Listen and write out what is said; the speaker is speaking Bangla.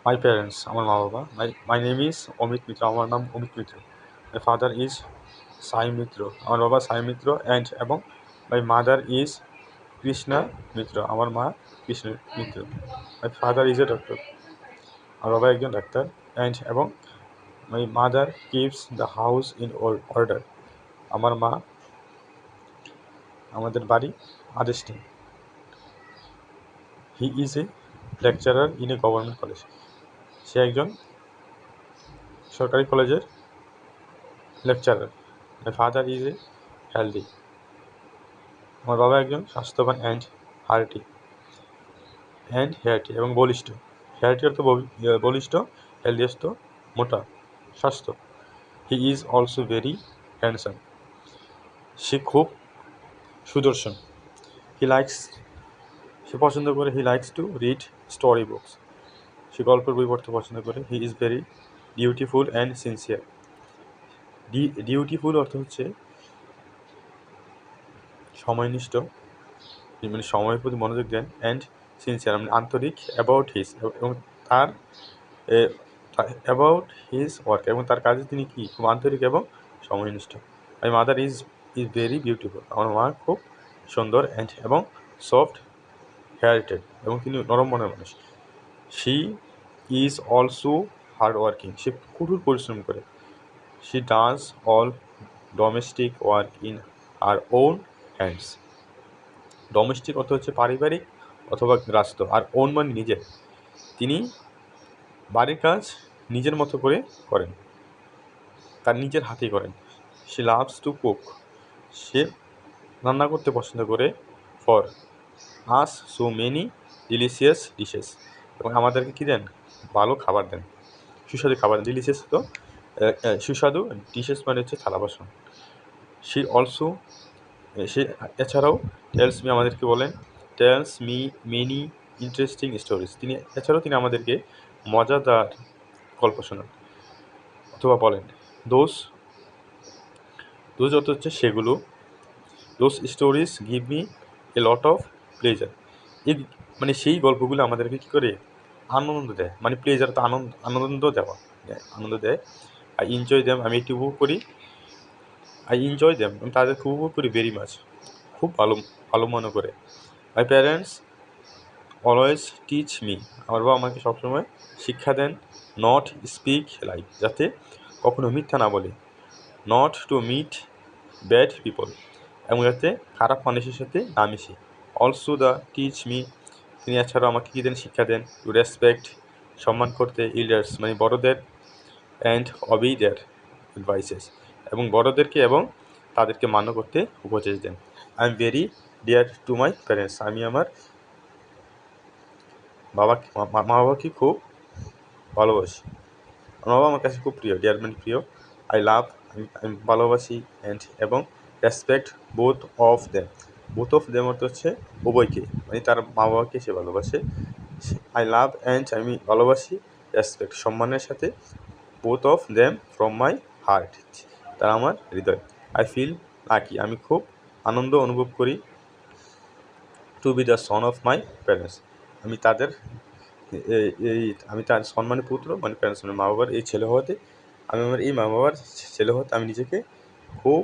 মাই প্যারেন্টস, আমার মা বাবা। My name is Amit Mitra, আমার নাম Amit Mitra. My father is Sai Mitra, আমার বাবা সাই মিত্র। অ্যান্ড এবং my mother is Krishna Mitra, আমার মা Krishna Mitra. My father is a doctor, আমার বাবা একজন ডাক্তার। অ্যান্ড এবং my mother keeps the house in order, আমার মা আমাদের বাড়ি আদেশ নেন। He is a lecturer in a government college, সে একজন সরকারি কলেজের lecturer. My father is A healthy, আমার বাবা একজন স্বাস্থ্যবান। হেয়ারটি এবং বলিষ্ঠ। হেয়ারটি অর্থ বলিষ্ঠ, হেলদি অর্থ মোটা, স্বাস্থ্য। He is also very handsome, সে খুব সুদর্শন। সে পছন্দ করে, he likes to read story books, সে গল্পের বই পড়তে পছন্দ করে। He is very dutiful and sincere. Dutiful অর্থ হচ্ছে সময়নিষ্ঠ, মানে সময়ের প্রতি মনোযোগ দেন। অ্যান্ড সিনসিয়ার মানে আন্তরিক। অ্যাবাউট হিজ এবং তার ওয়ার্ক এবং তার কাজে তিনি কি খুব আন্তরিক এবং সময়নিষ্ঠ। My mother is very beautiful, আমার মা খুব সুন্দর। অ্যান্ড এবং সফট হেয়ারেটেড এবং তিনি নরম মনের মানুষ। She is also hard working, সে কঠোর পরিশ্রম করে। She does all domestic work in her own hands. Domestic অর্থ হচ্ছে পারিবারিক অথবা গ্রাস্ত, আর ওন মানে নিজের। তিনি বাড়ির কাজ নিজের মতো করে করেন, তার নিজের হাতেই করেন। শি লাভস টু কুক, সে রান্না করতে পছন্দ করে। For us so many delicious dishes, এবং আমাদেরকে কী দেন, ভালো খাবার দেন, সুস্বাদু খাবার। ডিলিশিয়াস তো সুস্বাদু, ডিশেস মানে হচ্ছে থালা বাসন। সে এছাড়াও আমাদেরকে বলেন, tales me many interesting stories, তিনি আমাদেরকে মজাদার গল্প শোনান অথবা বলেন। দোজ অর্থ হচ্ছে সেগুলো। Those stories give me a lot of pleasure, এই মানে সেই গল্পগুলো আমাদেরকে কী করে, আনন্দ দেয়। মানে প্লেজার তো আনন্দ আনন্দ দেয়। আই এনজয় দ্যাম, আমি এটি উপভোগ করি। আমি তাদেরকে উপভোগ করি ভেরি মাচ, খুব ভালো মনে করে। My parents always teach me, আমার বাবা আমাকে সবসময় শিক্ষা দেন। নট স্পিক লাই, যাতে কখনো মিথ্যা না বলি। Not to meet bad people, এবং যাতে খারাপ মানুষের সাথে না মিশি। অলসো দ্য টিচ মি, তিনি এছাড়াও আমাকে কী দেন, শিক্ষা দেন। টু রেসপেক্ট, সম্মান করতে। ইল্ডার্স মানে বড়দের। অ্যান্ড অবি দেয়ার অ্যাডভাইসেস, এবং বড়দেরকে এবং তাদেরকে মান্য করতে উপদেশ দেন। I am very dear to my parents, আমি আমার মা বাবাকে খুব ভালোবাসি। আমার বাবা আমার কাছে খুব প্রিয়। ডিয়ার মানে প্রিয়। আই লাভ, আমি ভালোবাসি। অ্যান্ড এবং রেসপেক্ট বোথ অফ দেম অর্থ হচ্ছে উভয়কে, মানে তার মা বাবাকে সে ভালোবাসে। আই লাভ অ্যান্ড আমি ভালোবাসি, রেসপেক্ট সম্মানের সাথে, both of them from my heart, তারা আমার হৃদয়। আই ফিল লাকি, আমি খুব আনন্দ অনুভব করি। To be the son of my parents, আমি তার সম্মানের পুত্র, মানে প্যারেন্টস মানে মা বাবার এই ছেলে হওয়াতে, আমি আমার এই মা বাবার ছেলে হতে আমি নিজেকে খুব